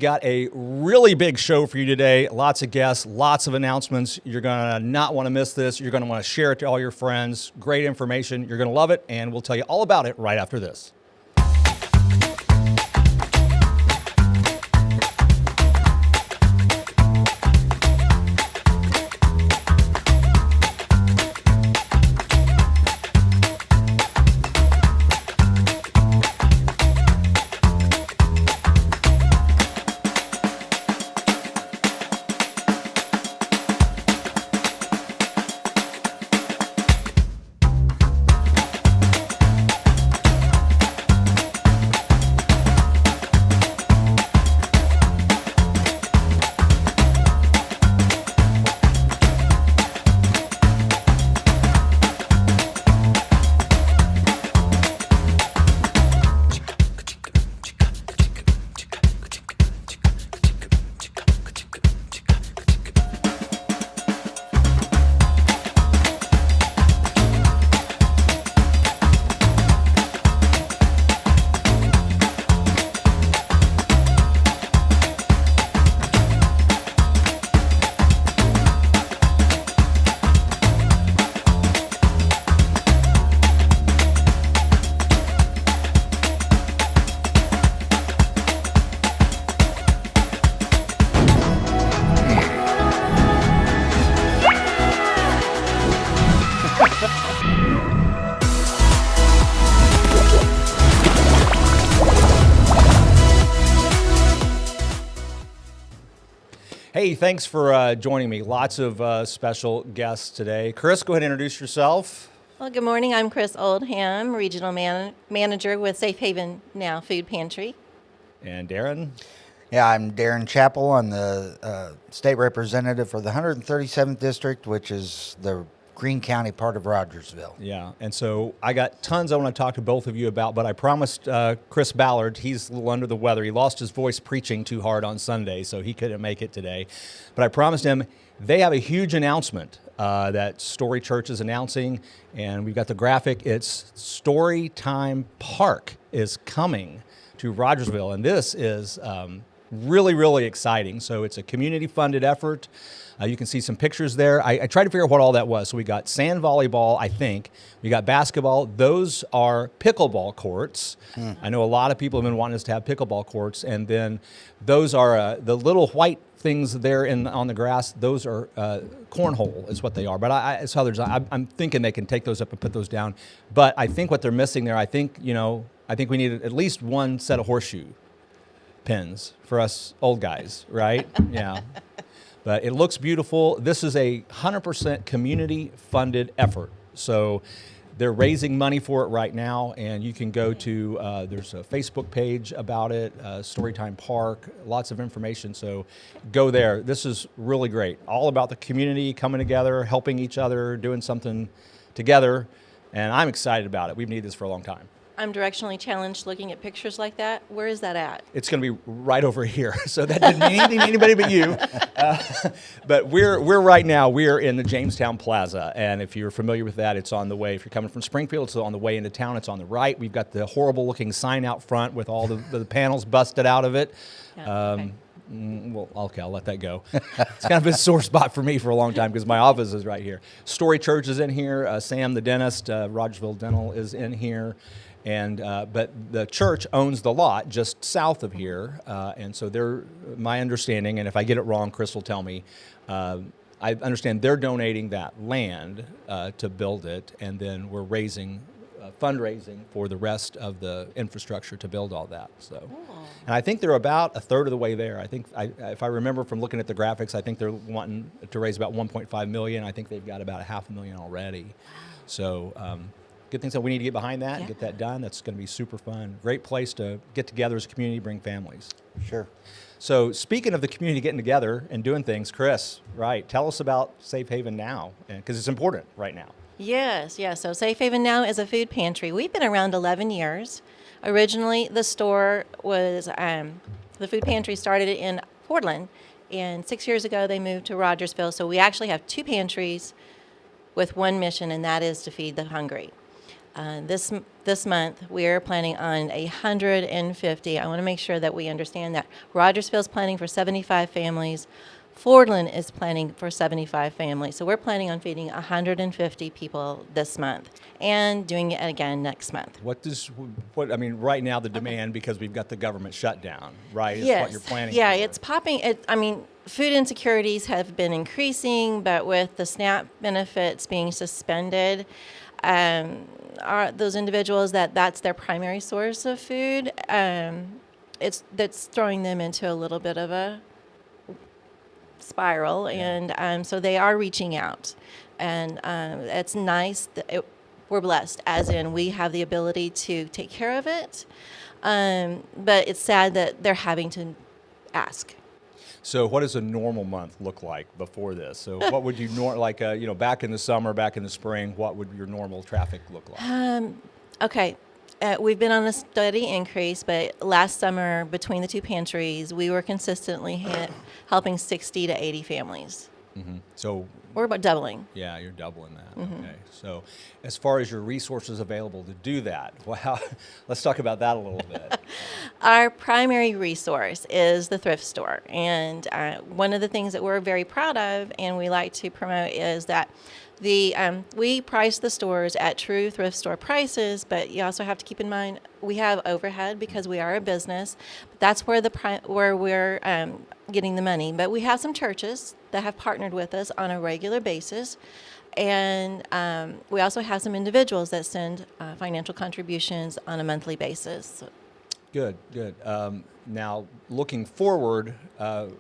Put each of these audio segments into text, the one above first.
got a really big show for you today. Lots of guests, lots of announcements. You're going to not want to miss this. You're going to want to share it to all your friends. Great information. You're going to love it, and we'll tell you all about it right after this. Hey, thanks for joining me. Lots of special guests today. Chris, go ahead and introduce yourself. Well, good morning. I'm Chris Oldham, Regional Manager with Safe Haven Now Food Pantry. And Darren. Yeah, I'm Darren Chappell. I'm the state representative for the 137th District, which is the Greene County part of Rogersville. Yeah, and so I got tons I want to talk to both of you about, but I promised Chris Ballard, he's a little under the weather. He lost his voice preaching too hard on Sunday, so he couldn't make it today. But I promised him they have a huge announcement that Story Church is announcing, and we've got the graphic. It's Storytime Park is coming to Rogersville, and this is really, really exciting. So it's a community-funded effort. You can see some pictures there. I tried to figure out what all that was. So we got sand volleyball, I think. We got basketball. Those are pickleball courts. I know a lot of people have been wanting us to have pickleball courts. And then those are the little white things there on the grass. Those are cornhole is what they are. But I'm thinking they can take those up and put those down. But I think what they're missing there, I think we need at least one set of horseshoe pins for us old guys, right? Yeah. But it looks beautiful. This is a 100% community-funded effort. So they're raising money for it right now, and you can go to, there's a Facebook page about it, Storytime Park, lots of information. So go there. This is really great. All about the community coming together, helping each other, doing something together, and I'm excited about it. We've needed this for a long time. I'm directionally challenged looking at pictures like that. Where is that at? It's going to be right over here. So that didn't mean anything to anybody but you. But we're in the Jamestown Plaza. And if you're familiar with that, it's on the way. If you're coming from Springfield, it's on the way into town. It's on the right. We've got the horrible looking sign out front with all the panels busted out of it. Yeah, okay. Well, okay, I'll let that go. It's kind of been a sore spot for me for a long time because my office is right here. Story Church is in here. Sam, the dentist, Rogersville Dental is in here. And but the church owns the lot just south of here, and so my understanding, and if I get it wrong, Chris will tell me, I understand they're donating that land to build it, and then we're fundraising for the rest of the infrastructure to build all that. So, and I think they're about a third of the way there. I think, if I remember from looking at the graphics, I think they're wanting to raise about 1.5 million. I think they've got about $500,000 already. So. Good things that we need to get behind that and get that done. That's going to be super fun. Great place to get together as a community, bring families. Sure. So speaking of the community getting together and doing things, Chris, right, tell us about Safe Haven Now, because it's important right now. Yes. So Safe Haven Now is a food pantry. We've been around 11 years. Originally, the store was, the food pantry started in Portland, and 6 years ago they moved to Rogersville. So we actually have two pantries with one mission, and that is to feed the hungry. This month, we're planning on 150. I want to make sure that we understand that Rogersville's planning for 75 families. Fordland is planning for 75 families. So we're planning on feeding 150 people this month and doing it again next month. I mean, right now the demand, because we've got the government shutdown, right, is Yes. what you're planning Yeah, for. it's popping. Food insecurities have been increasing, but with the SNAP benefits being suspended, those individuals that's their primary source of food, that's throwing them into a little bit of a spiral, and so they are reaching out, and it's nice that we're blessed, as in we have the ability to take care of it, but it's sad that they're having to ask. So what does a normal month look like before this? So what would you back in the summer, back in the spring, what would your normal traffic look like? Okay. We've been on a steady increase, but last summer, between the two pantries, we were consistently helping 60 to 80 families. So We're about doubling. yeah, you're doubling that. Okay. So as far as your resources available to do that, let's talk about that a little bit. Our primary resource is the thrift store. And one of the things that we're very proud of and we like to promote is that we price the stores at true thrift store prices, but you also have to keep in mind we have overhead because we are a business. That's where where we're getting the money. But we have some churches that have partnered with us on a regular basis, and we also have some individuals that send financial contributions on a monthly basis. Good. Now, looking forward, if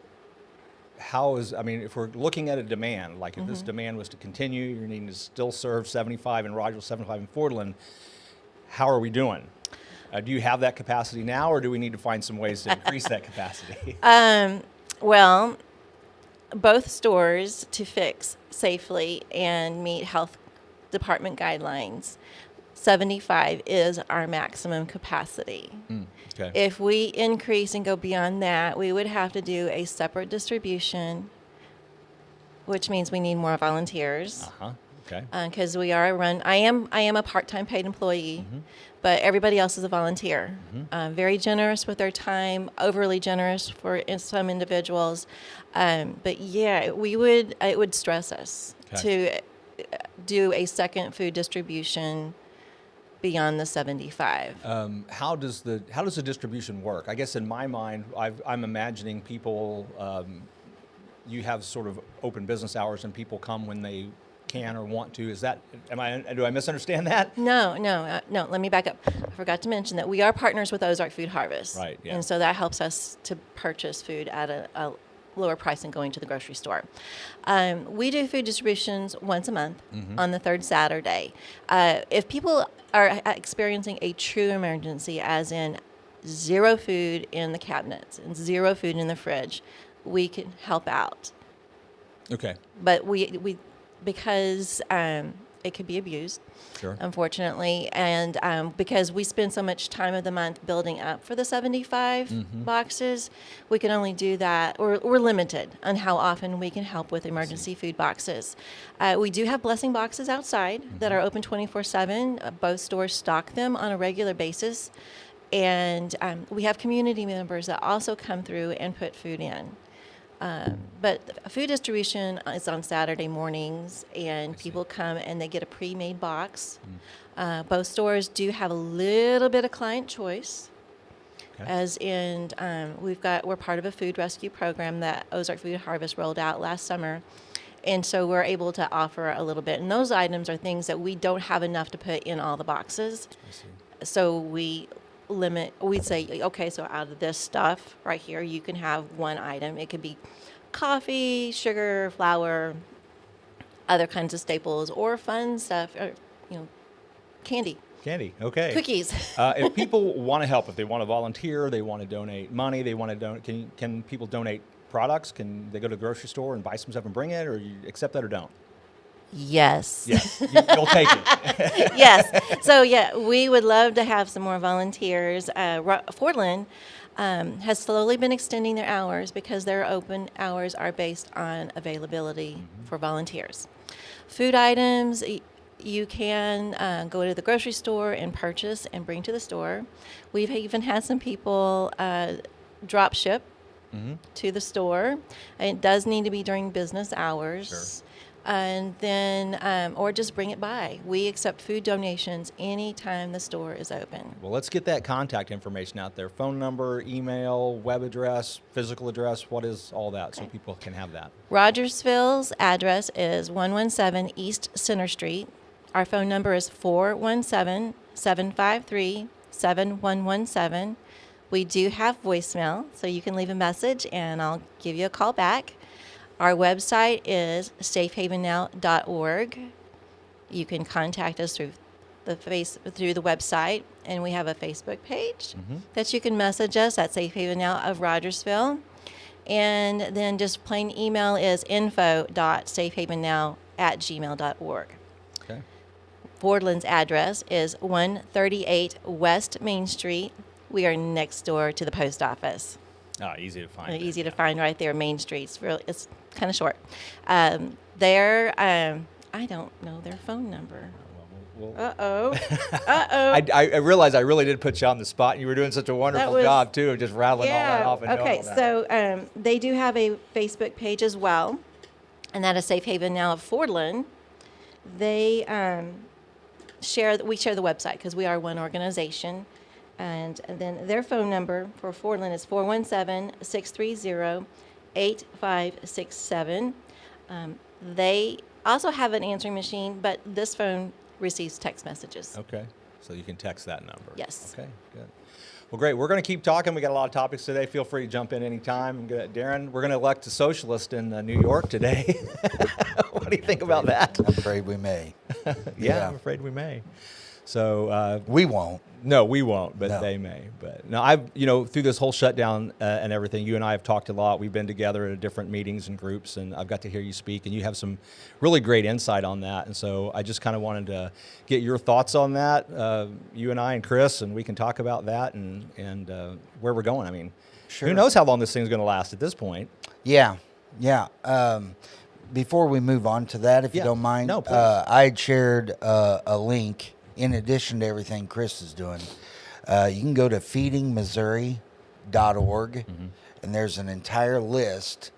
we're looking at a demand, like if this demand was to continue, you're needing to still serve 75 in Rogersville, 75 in Fordland, how are we doing? Do you have that capacity now, or do we need to find some ways to increase that capacity? Well, both stores, to fix safely and meet health department guidelines, 75 is our maximum capacity. Okay. If we increase and go beyond that, we would have to do a separate distribution, which means we need more volunteers. Okay. Because I am a part-time paid employee, but everybody else is a volunteer. Very generous with their time, overly generous for some individuals. But yeah, it would stress us to do a second food distribution beyond the 75. How does the distribution work? I guess in my mind, I'm imagining people. You have sort of open business hours, and people come when they can or want to. Do I misunderstand that? No. Let me back up. I forgot to mention that we are partners with Ozark Food Harvest. Right. Yeah. And so that helps us to purchase food at a lower price than going to the grocery store. We do food distributions once a month on the third Saturday. If people are experiencing a true emergency, as in zero food in the cabinets and zero food in the fridge, we can help out. Okay. But we because it could be abused, Sure. unfortunately, and because we spend so much time of the month building up for the 75 boxes, we can only do that, or we're limited on how often we can help with emergency food boxes. We do have blessing boxes outside that are open 24/7. Both stores stock them on a regular basis, and we have community members that also come through and put food in. But food distribution is on Saturday mornings, and people come and they get a pre-made box. Both stores do have a little bit of client choice, as in we're part of a food rescue program that Ozark Food Harvest rolled out last summer, and so we're able to offer a little bit. And those items are things that we don't have enough to put in all the boxes, so we'd say, okay, so out of this stuff right here, you can have one item. It could be coffee, sugar, flour, other kinds of staples, or fun stuff, or, candy. Candy. Okay. Cookies. If people want to help, if they want to volunteer, they want to donate money, they want to donate, can people donate products? Can they go to the grocery store and buy some stuff and bring it, or you accept that or don't? Yes. Yes. You'll take it. Yes. So, yeah, we would love to have some more volunteers. Fordland has slowly been extending their hours because their open hours are based on availability for volunteers. Food items, you can go to the grocery store and purchase and bring to the store. We've even had some people drop ship to the store. It does need to be during business hours. Sure. And then, or just bring it by. We accept food donations anytime the store is open. Well, let's get that contact information out there. Phone number, email, web address, physical address. What is all that so people can have that? Rogersville's address is 117 East Center Street. Our phone number is 417-753-7117. We do have voicemail, so you can leave a message and I'll give you a call back. Our website is safehavennow.org. You can contact us through the website, and we have a Facebook page that you can message us at Safe Haven Now of Rogersville. And then just plain email is info.safehavennow@gmail.org. Okay. Fordland's address is 138 West Main Street. We are next door to the post office. Oh, easy to find. Easy to find right there, Main Street. It's kind of short. I don't know their phone number. Uh-oh. I realized I really did put you on the spot, and you were doing such a wonderful job, too, of just rattling all that off. And okay, all that. so they do have a Facebook page as well, and that is Safe Haven Now of Fordland. They we share the website because we are one organization. And then their phone number for Fordland is 417-630-8567. They also have an answering machine, but this phone receives text messages. Okay, so you can text that number. Yes. Okay, good. Well, great. We're going to keep talking. We got a lot of topics today. Feel free to jump in anytime. Darren, we're going to elect a socialist in New York today. What do you think about that? I'm afraid we may. Yeah, I'm afraid we may. So we won't. No, we won't, but No. they may. But no, through this whole shutdown and everything, you and I have talked a lot. We've been together at different meetings and groups, and I've got to hear you speak, and you have some really great insight on that. And so I just kind of wanted to get your thoughts on that, you and I and Chris, and we can talk about that and where we're going. I mean, Sure. Who knows how long this thing's going to last at this point? Yeah. Before we move on to that, if you don't mind, No, please. I had shared a link in addition to everything Chris is doing. You can go to feedingmissouri.org, and there's an entire list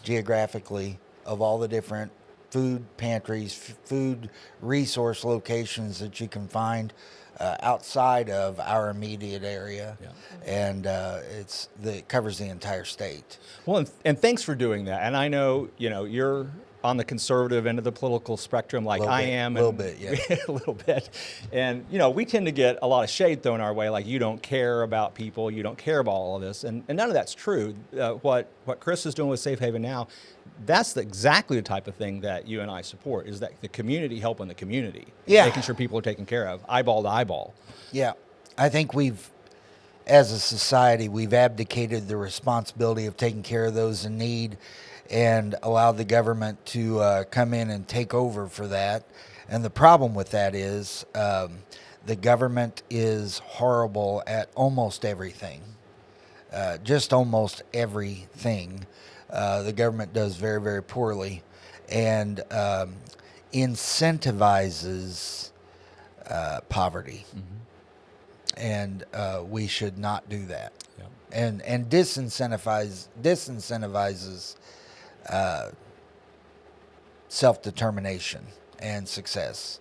geographically of all the different food pantries, food resource locations that you can find outside of our immediate area. Yeah. And it covers the entire state. Well, and thanks for doing that. And I know, you're on the conservative end of the political spectrum like I am. A little bit, yeah. A little bit. And, we tend to get a lot of shade thrown our way, like you don't care about people, you don't care about all of this. And none of that's true. What Chris is doing with Safe Haven Now, that's exactly the type of thing that you and I support, is that the community helping the community. Yeah. Making sure people are taken care of, eyeball to eyeball. Yeah. I think as a society, we've abdicated the responsibility of taking care of those in need and allowed the government to come in and take over for that. And the problem with that is the government is horrible at almost everything, just almost everything. The government does very, very poorly and incentivizes poverty. And we should not do that. Yeah. And disincentivizes self-determination and success.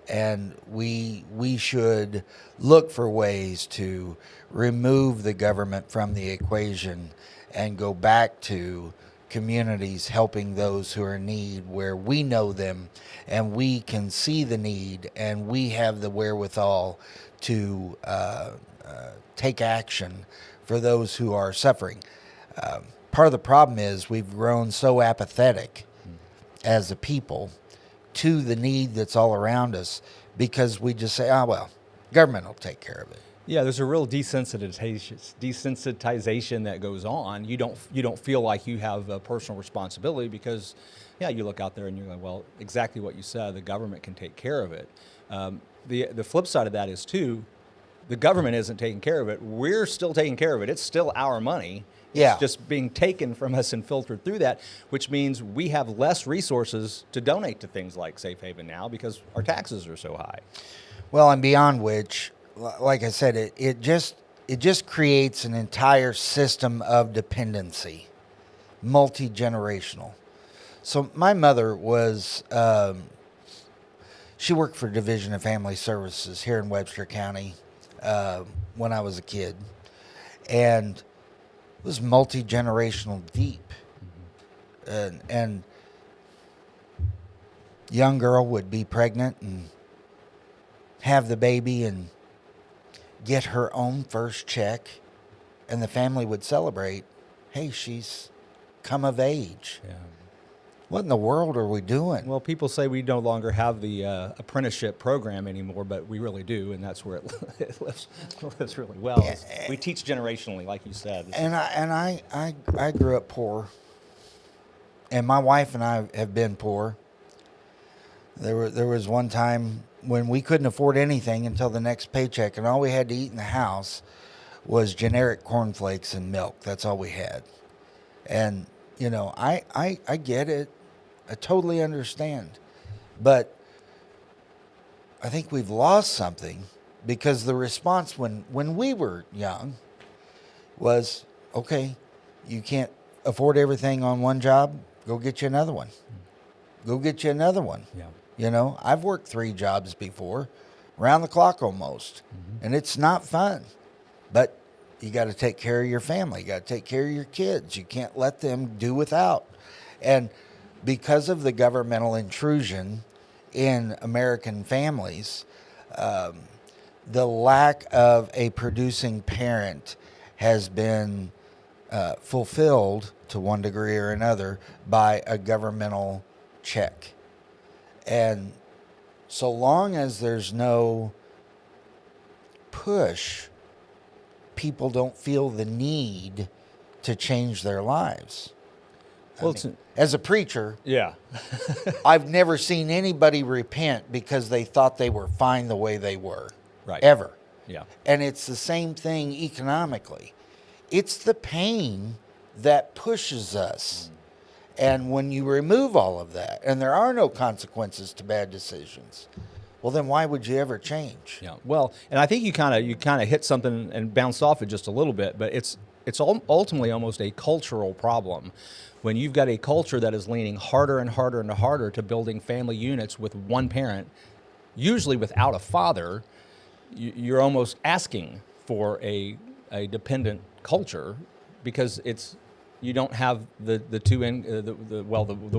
And we should look for ways to remove the government from the equation and go back to communities helping those who are in need, where we know them and we can see the need and we have the wherewithal to take action for those who are suffering. Part of the problem is we've grown so apathetic as a people to the need that's all around us because we just say, government will take care of it. Yeah, there's a real desensitization that goes on. You don't feel like you have a personal responsibility because, you look out there and you're like, well, exactly what you said, the government can take care of it. The flip side of that is too, the government isn't taking care of it. We're still taking care of it. It's still our money. Yeah. It's just being taken from us and filtered through that, which means we have less resources to donate to things like Safe Haven now because our taxes are so high. Well, and beyond which, like I said, it just creates an entire system of dependency, multi-generational. So my mother was, she worked for Division of Family Services here in Webster County when I was a kid. And it was multi-generational deep. And young girl would be pregnant and have the baby and get her own first check, and the family would celebrate, hey, she's come of age. Yeah. What in the world are we doing? Well, people say we no longer have the apprenticeship program anymore, but we really do, and that's where it lives really well. We teach generationally, like you said. And I grew up poor, and my wife and I have been poor. There was one time when we couldn't afford anything until the next paycheck, and all we had to eat in the house was generic cornflakes and milk. That's all we had. And, you know, I get it. I totally understand. But I think we've lost something, because the response when we were young was, okay, you can't afford everything on one job, go get you another one. Go get you another one. Yeah. You know, I've worked 3 jobs before, round the clock almost, and it's not fun. But you got to take care of your family. You got to take care of your kids. You can't let them do without. And because of the governmental intrusion in American families, the lack of a producing parent has been fulfilled to one degree or another by a governmental check. And so long as there's no push, people don't feel the need to change their lives. Well, I mean, as a preacher, yeah. I've never seen anybody repent because they thought they were fine the way they were. Right. Ever. Yeah. And it's the same thing economically. It's the pain that pushes us. And when you remove all of that, and there are no consequences to bad decisions, well, then why would you ever change? Yeah. Well, and I think you kind of hit something and bounced off it just a little bit, but it's ultimately almost a cultural problem. When you've got a culture that is leaning harder and harder and harder to building family units with one parent, usually without a father, you're almost asking for a dependent culture, because you don't have the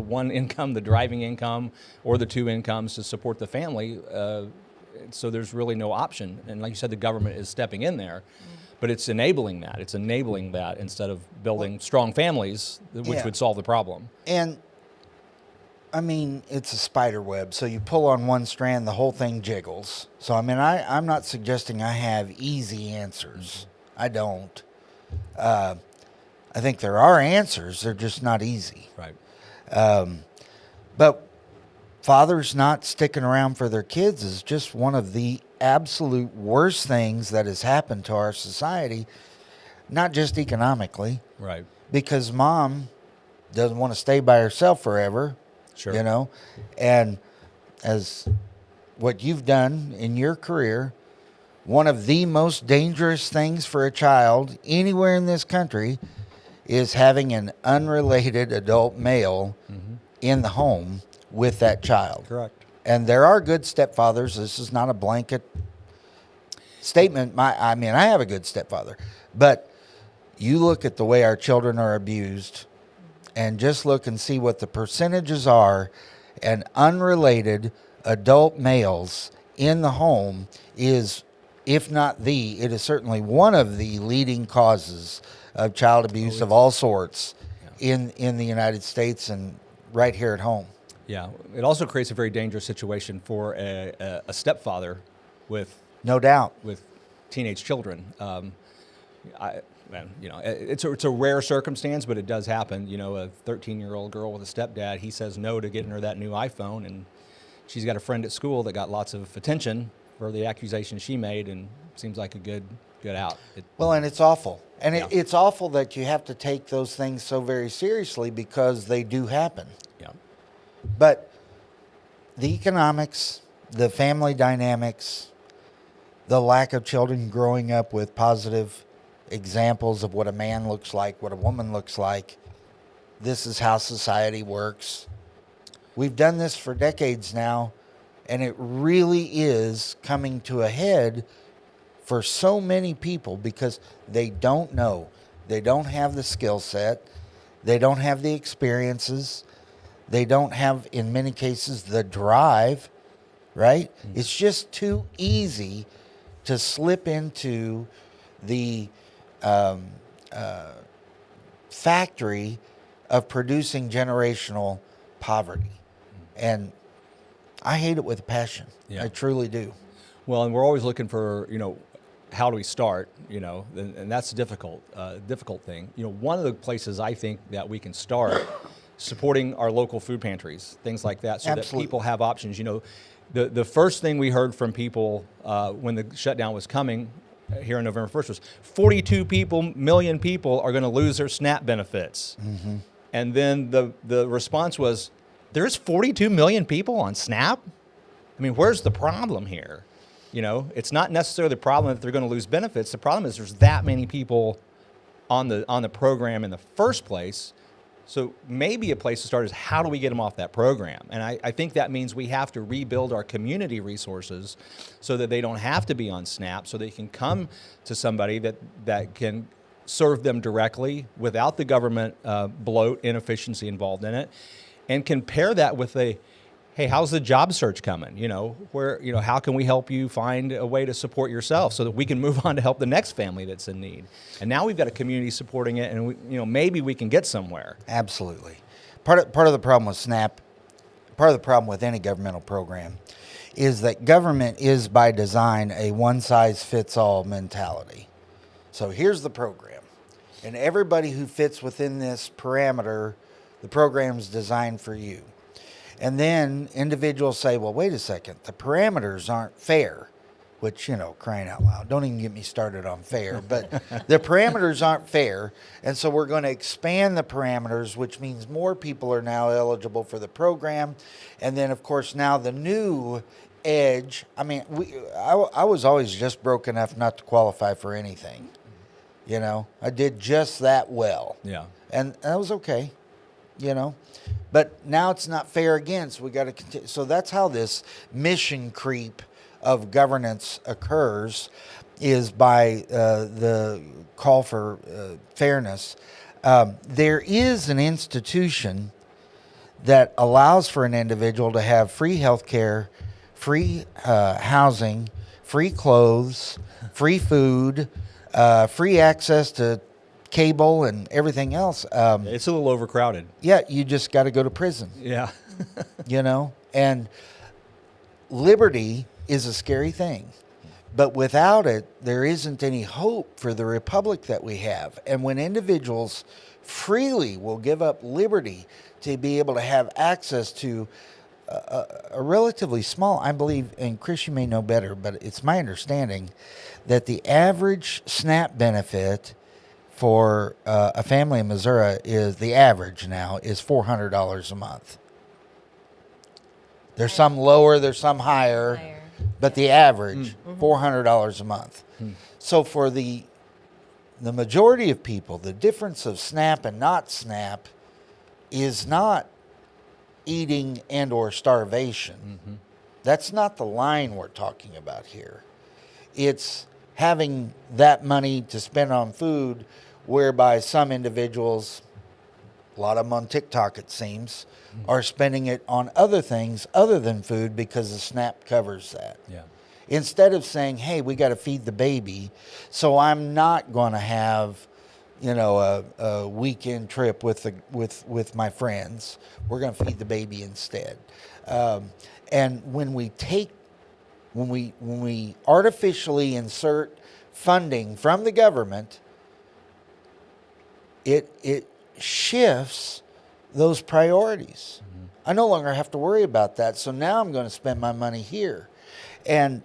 one income, the driving income, or the 2 incomes to support the family. So there's really no option. And like you said, the government is stepping in there, but it's enabling that. It's enabling that instead of building strong families, which would solve the problem. And I mean, it's a spider web. So you pull on one strand, the whole thing jiggles. So I mean, I'm not suggesting I have easy answers. I don't. I think there are answers. They're just not easy. Right. But fathers not sticking around for their kids is just one of the absolute worst things that has happened to our society, not just economically. Right. Because mom doesn't want to stay by herself forever. Sure. You know, and as what you've done in your career, one of the most dangerous things for a child anywhere in this country is having an unrelated adult male in the home with that child. Correct. And there are good stepfathers. This is not a blanket statement. I mean, I have a good stepfather. But you look at the way our children are abused, and just look and see what the percentages are, and unrelated adult males in the home is, if not it is certainly one of the leading causes of child abuse of all sorts in the United States and right here at home. Yeah. It also creates a very dangerous situation for a stepfather with No doubt. with teenage children. It's a rare circumstance, but it does happen. You know, a 13-year-old girl with a stepdad, he says no to getting her that new iPhone, and she's got a friend at school that got lots of attention, for the accusation she made, and seems like a good out. Well, and it's awful. And Yeah. it's awful that you have to take those things so very seriously because they do happen. Yeah. But the economics, the family dynamics, the lack of children growing up with positive examples of what a man looks like, what a woman looks like, this is how society works. We've done this for decades now, and it really is coming to a head for so many people because they don't know. They don't have the skill set. They don't have the experiences. They don't have, in many cases, the drive, right? Mm-hmm. It's just too easy to slip into the factory of producing generational poverty. And I hate it with a passion. Yeah. I truly do. Well, and we're always looking for, how do we start, and that's a difficult thing. One of the places I think that we can start supporting our local food pantries, things like that, so Absolutely. that people have options. The first thing we heard from people when the shutdown was coming here on November 1st was 42 million people are going to lose their SNAP benefits. Mm-hmm. And then the response was, there's 42 million people on SNAP? I mean, where's the problem here? It's not necessarily the problem that they're going to lose benefits. The problem is there's that many people on the program in the first place. So maybe a place to start is, how do we get them off that program? And I think that means we have to rebuild our community resources so that they don't have to be on SNAP, so they can come to somebody that can serve them directly without the government bloat, inefficiency involved in it, and can pair that with hey, how's the job search coming? How can we help you find a way to support yourself so that we can move on to help the next family that's in need? And now we've got a community supporting it, and maybe we can get somewhere. Absolutely. Part of the problem with SNAP, part of the problem with any governmental program, is that government is by design a one-size-fits-all mentality. So here's the program, and everybody who fits within this parameter, the program's designed for you. And then individuals say, well, wait a second, the parameters aren't fair, which, crying out loud, don't even get me started on fair, but the parameters aren't fair. And so we're going to expand the parameters, which means more people are now eligible for the program. And then, of course, now the new edge, I was always just broke enough not to qualify for anything. I did just that well. Yeah. And that was okay, But now it's not fair again, so we got to continue. So that's how this mission creep of governance occurs, is by the call for fairness. There is an institution that allows for an individual to have free health care, free housing, free clothes, free food, free access to cable and everything else. It's a little overcrowded. Yeah, you just got to go to prison. Yeah. And liberty is a scary thing. But without it, there isn't any hope for the republic that we have. And when individuals freely will give up liberty to be able to have access to a relatively small, I believe, and Chris, you may know better, but it's my understanding that the average SNAP benefit for a family in Missouri the average now is $400 a month. There's some lower, there's some higher. But the average, $400 a month. So for the majority of people, the difference of SNAP and not SNAP is not eating and or starvation. Mm-hmm. That's not the line we're talking about here. It's having that money to spend on food, whereby some individuals, a lot of them on TikTok it seems, are spending it on other things other than food because the SNAP covers that. Yeah. Instead of saying, hey, we got to feed the baby, so I'm not going to have, a weekend trip with my friends. We're going to feed the baby instead. And when we artificially insert funding from the government, it shifts those priorities. Mm-hmm. I no longer have to worry about that. So now I'm going to spend my money here. And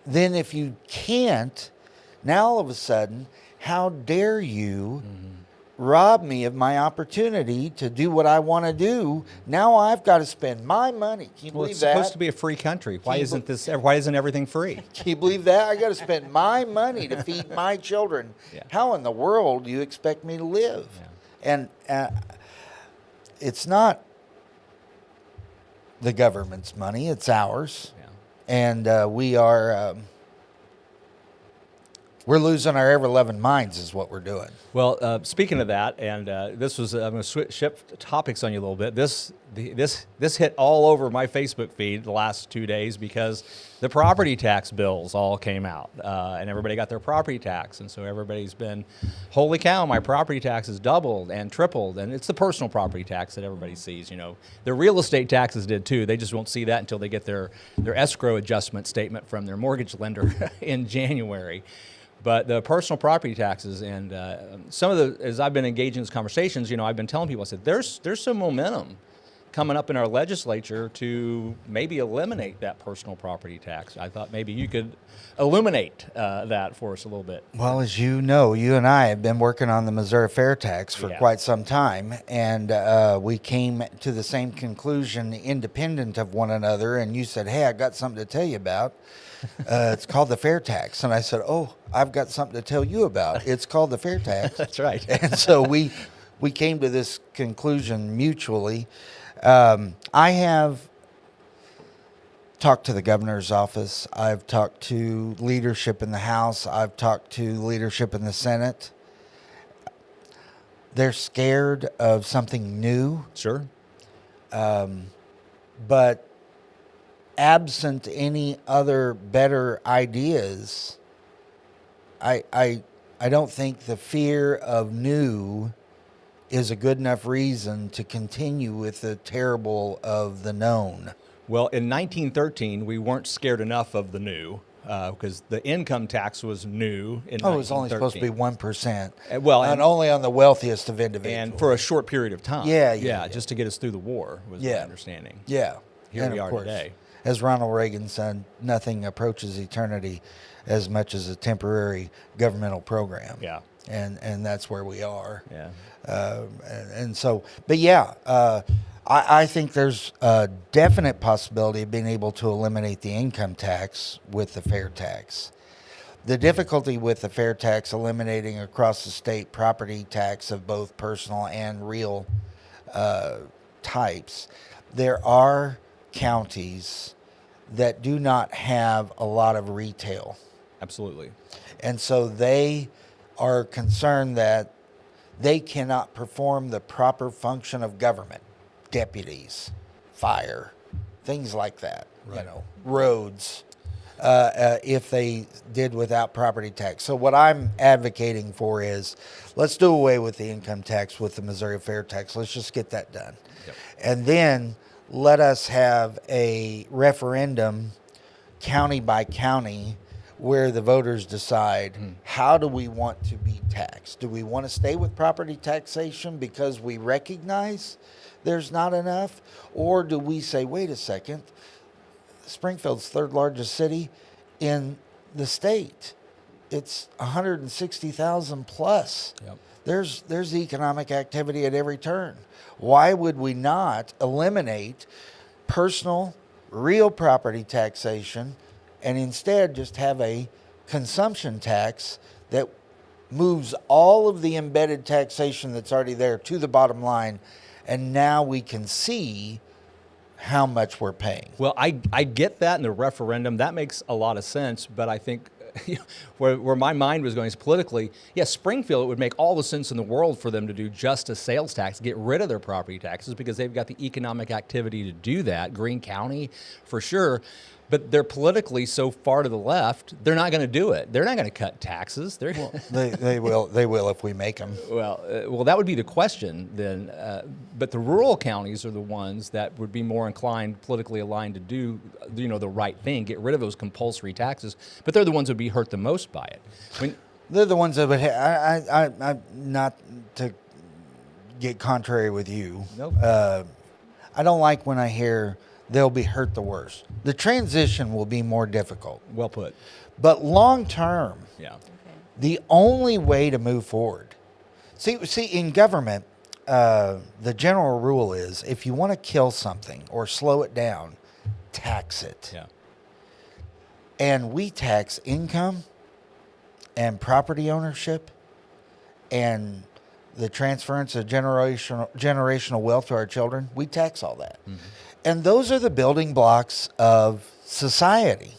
then if you can't, now all of a sudden, how dare you rob me of my opportunity to do what I want to do? Now I've got to spend my money. Can you Well, believe it's that? supposed to be a free country. Why isn't everything free? Can you believe that? I got to spend my money to feed my children. Yeah. How in the world do you expect me to live? Yeah. And it's not the government's money; it's ours. Yeah. And we are we're losing our ever-loving minds is what we're doing. Well, speaking of that, and this was I'm going to shift topics on you a little bit. This hit all over my Facebook feed the last 2 days because the property tax bills all came out, and everybody got their property tax, and so everybody's been, holy cow, my property tax has doubled and tripled, and it's the personal property tax that everybody sees. You know, the real estate taxes did too. They just won't see that until they get their escrow adjustment statement from their mortgage lender in January. But the personal property taxes and some of the, as I've been engaging in these conversations, you know, I've been telling people, I said, there's some momentum coming up in our legislature to maybe eliminate that personal property tax. I thought maybe you could illuminate that for us a little bit. Well, as you know, you and I have been working on the Missouri Fair Tax for Yeah. quite some time, and we came to the same conclusion independent of one another, and you said, hey, I got something to tell you about. It's called the fair tax. And I said, oh, I've got something to tell you about. It's called the fair tax. That's right. And so we came to this conclusion mutually. I have talked to the governor's office. I've talked to leadership in the House. I've talked to leadership in the Senate. They're scared of something new, Sure. but absent any other better ideas, I don't think the fear of new is a good enough reason to continue with the terrible of the known. Well, in 1913, we weren't scared enough of the new because the income tax was new in 1913. Oh, it was only supposed to be 1%. Well, and only on the wealthiest of individuals. and for a short period of time. Yeah. Just to get us through the war was my understanding. Yeah. Here And we of are course, today. As Ronald Reagan said, nothing approaches eternity as much as a temporary governmental program. Yeah. And that's where we are. Yeah. And so, but yeah, I think there's a definite possibility of being able to eliminate the income tax with the fair tax. The difficulty with the fair tax eliminating across the state property tax of both personal and real types, there are counties that do not have a lot of retail. Absolutely. And so they are concerned that they cannot perform the proper function of government, deputies, fire, things like that, Right. you know, roads, if they did without property tax. So what I'm advocating for is let's do away with the income tax with the Missouri Fair Tax. Let's just get that done. Yep. And then let us have a referendum county by county where the voters decide how do we want to be taxed? Do we want to stay with property taxation because we recognize there's not enough? Or do we say, wait a second, Springfield's third largest city in the state. It's 160,000 plus. Yep. There's economic activity at every turn. Why would we not eliminate personal, real property taxation and instead just have a consumption tax that moves all of the embedded taxation that's already there to the bottom line, and now we can see how much we're paying? Well, I get that in the referendum. That makes a lot of sense, but I think where my mind was going is politically, yes, Springfield, it would make all the sense in the world for them to do just a sales tax, get rid of their property taxes because they've got the economic activity to do that. Greene County, for sure. But they're politically so far to the left, they're not going to do it. They're not going to cut taxes. They're They will if we make them. well, that would be the question then. But the rural counties are the ones that would be more inclined, politically aligned, to do, the right thing, get rid of those compulsory taxes. But they're the ones that would be hurt the most by it. They're the ones that would. I not to get contrary with you. Nope. I don't like when I hear they'll be hurt the worst. The transition will be more difficult. Well put. But long term, Yeah. the only way to move forward. See, in government, the general rule is if you want to kill something or slow it down, tax it. Yeah. And we tax income and property ownership and the transference of generational wealth to our children. We tax all that. Mm-hmm. And those are the building blocks of society.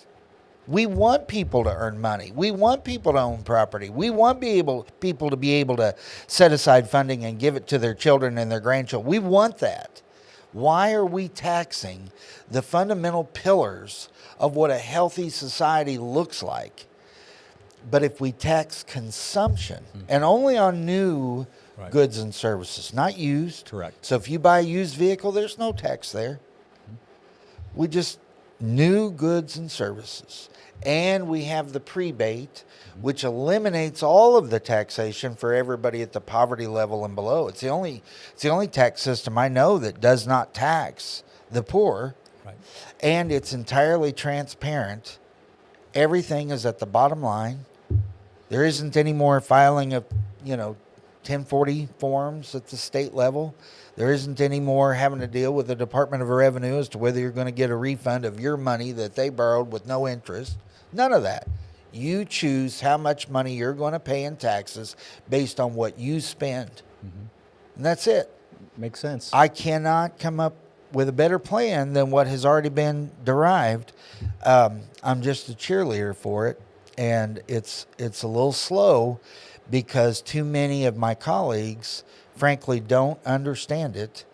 We want people to earn money. We want people to own property. We want people to be able to set aside funding and give it to their children and their grandchildren. We want that. Why are we taxing the fundamental pillars of what a healthy society looks like? But if we tax consumption, and only on new goods and services, not used. Correct. So if you buy a used vehicle, there's no tax there. We just new goods and services. And we have the prebate, which eliminates all of the taxation for everybody at the poverty level and below. It's the only tax system I know that does not tax the poor. Right. And it's entirely transparent. Everything is at the bottom line. There isn't any more filing of, 1040 forms at the state level. There isn't any more having to deal with the Department of Revenue as to whether you're going to get a refund of your money that they borrowed with no interest. None of that. You choose how much money you're going to pay in taxes based on what you spend. Mm-hmm. And that's it. Makes sense. I cannot come up with a better plan than what has already been derived. I'm just a cheerleader for it. And it's a little slow because too many of my colleagues, frankly, don't understand it,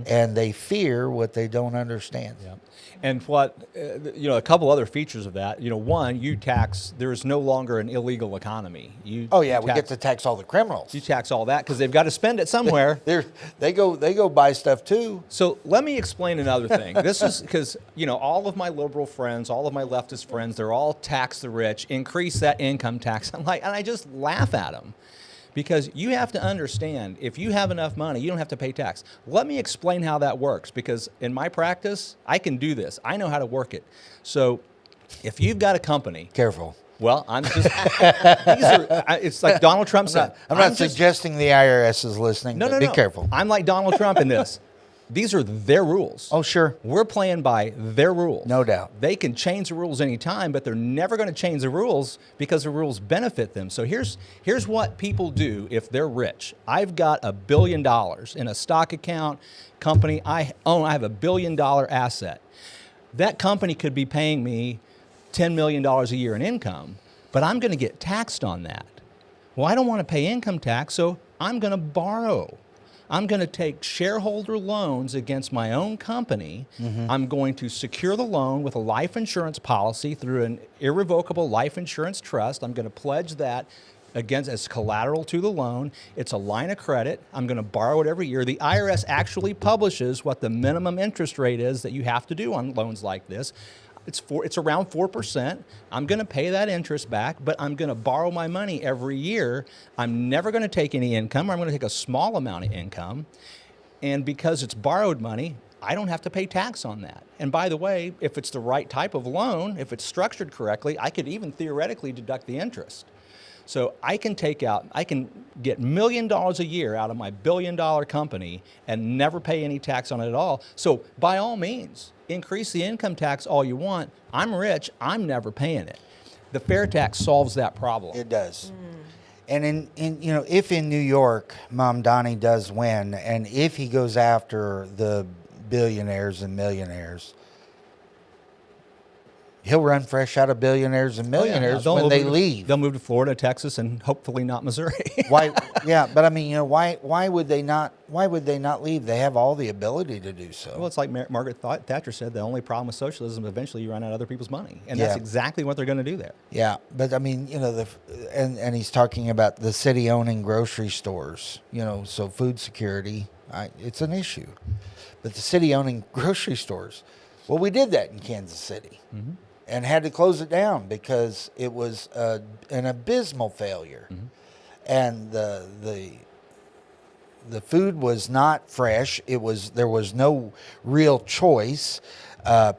and they fear what they don't understand. Yeah. And what, a couple other features of that, one, you tax, there is no longer an illegal economy. We get to tax all the criminals. You tax all that because they've got to spend it somewhere. They go buy stuff too. So let me explain another thing. This is because, all of my liberal friends, all of my leftist friends, they're all tax the rich, increase that income tax. And I just laugh at them. Because you have to understand, if you have enough money, you don't have to pay tax. Let me explain how that works, because in my practice, I can do this. I know how to work it. So if you've got a company... Careful. Well, I'm just... it's like Donald Trump said. I'm not suggesting the IRS is listening, but be careful. I'm like Donald Trump in this. These are their rules. Oh, sure. We're playing by their rules. No doubt. They can change the rules anytime, but they're never going to change the rules because the rules benefit them. So here's what people do if they're rich. I've got $1 billion in a stock account company I own. I have $1 billion asset. That company could be paying me $10 million a year in income, but I'm going to get taxed on that. Well, I don't want to pay income tax, so I'm going to borrow. I'm going to take shareholder loans against my own company. Mm-hmm. I'm going to secure the loan with a life insurance policy through an irrevocable life insurance trust. I'm going to pledge that against as collateral to the loan. It's a line of credit. I'm going to borrow it every year. The IRS actually publishes what the minimum interest rate is that you have to do on loans like this. It's around 4%. I'm going to pay that interest back, but I'm going to borrow my money every year. I'm never going to take any income, or I'm going to take a small amount of income. And because it's borrowed money, I don't have to pay tax on that. And by the way, if it's the right type of loan, if it's structured correctly, I could even theoretically deduct the interest. So I can get $1 million a year out of my $1 billion company and never pay any tax on it at all. So by all means, increase the income tax all you want. I'm rich, I'm never paying it. The fair tax solves that problem. It does. And if in New York, Mom Donnie does win, and if he goes after the billionaires and millionaires, he'll run fresh out of billionaires and millionaires when they leave. They'll move to Florida, Texas, and hopefully not Missouri. Why? Yeah, but I mean, why would they not? Why would they not leave? They have all the ability to do so. Well, it's like Margaret Thatcher said: the only problem with socialism is eventually you run out of other people's money, and that's exactly what they're going to do there. Yeah, but I mean, and he's talking about the city owning grocery stores. So food security, it's an issue. But the city owning grocery stores, well, we did that in Kansas City. Mm-hmm. And had to close it down because it was an abysmal failure. Mm-hmm. And the food was not fresh. There was no real choice.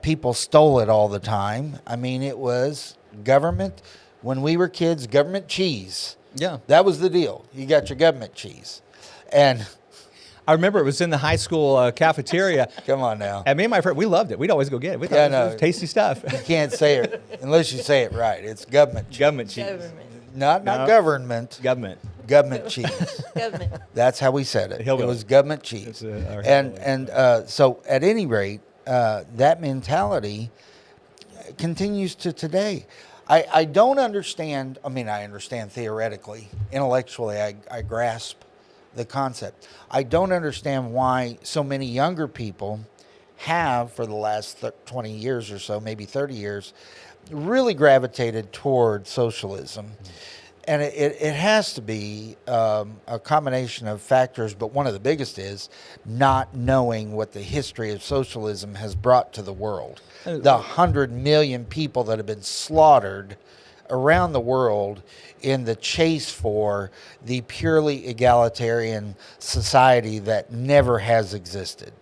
People stole it all the time. I mean, it was government. When we were kids, government cheese. Yeah. That was the deal. You got your government cheese. And I remember it was in the high school cafeteria. come on now. And me and my friend, we loved it. We'd always go get it. We thought Yeah, it no. was tasty stuff. You can't say it unless you say it right. It's government cheese. Government cheese. Government. Not No. government. Government. Government cheese. Government. That's how we said it. It Hillbilly. was government cheese. It's, our So at any rate, that mentality continues to today. I don't understand. I mean, I understand theoretically, intellectually, I grasp the concept. I don't understand why so many younger people have, for the last 20 years or so, maybe 30 years, really gravitated toward socialism. And it has to be a combination of factors, but one of the biggest is not knowing what the history of socialism has brought to the world. The 100 million people that have been slaughtered around the world in the chase for the purely egalitarian society that never has existed.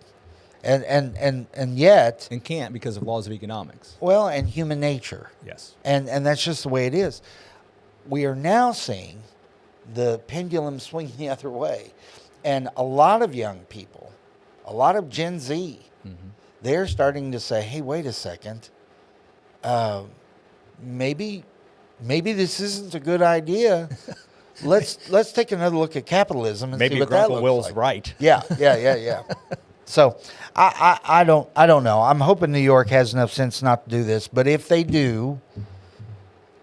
And yet, And can't because of laws of economics. well, and human nature. Yes. And that's just the way it is. We are now seeing the pendulum swing the other way. And a lot of young people, a lot of Gen Z, they're starting to say, hey, wait a second. Maybe this isn't a good idea. Let's take another look at capitalism and see Maybe what that Grunkle looks Will's like. right. Yeah. So I don't know. I'm hoping New York has enough sense not to do this, but if they do,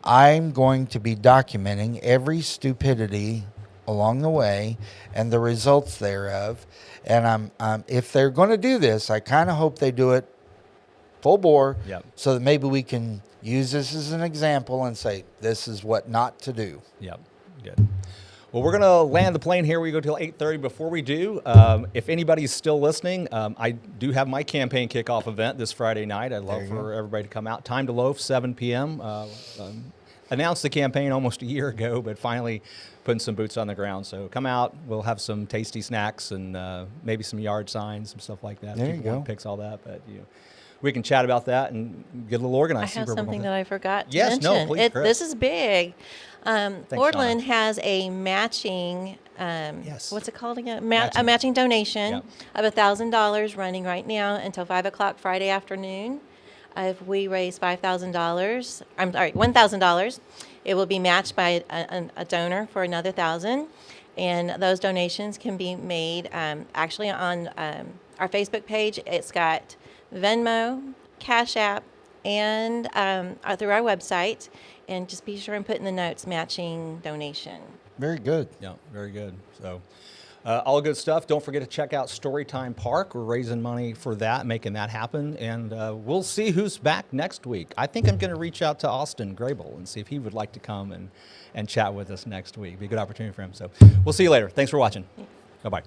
I'm going to be documenting every stupidity along the way and the results thereof. And if they're going to do this, I kind of hope they do it full bore, Yep. so that maybe we can use this as an example and say this is what not to do. Yep. Good. Well, we're going to land the plane here. We go till 8:30. Before we do, if anybody's still listening, I do have my campaign kickoff event this Friday night. I'd love for everybody to come out. Time to Loaf, 7 p.m. Announced the campaign almost a year ago, but finally putting some boots on the ground. So come out. We'll have some tasty snacks and maybe some yard signs, some stuff like that. There you People want go. Picks, all that. But we can chat about that and get a little I organized. have something that I forgot to Yes, no, mention. please, Chris. This is big. Portland Shauna. has a matching, Yes. what's it called again? A Matching. matching donation Yep. of $1,000 running right now until 5 o'clock Friday afternoon. If we raise $5,000, I'm sorry, $1,000, it will be matched by a donor for another $1,000. And those donations can be made actually on our Facebook page. It's got Venmo, Cash App, and through our website. And just be sure and put in the notes matching donation. Very good. Yeah, very good. So, all good stuff. Don't forget to check out Storytime Park. We're raising money for that, making that happen. And we'll see who's back next week. I think I'm going to reach out to Austin Grable and see if he would like to come and chat with us next week. Be a good opportunity for him. So, we'll see you later. Thanks for watching. Bye-bye.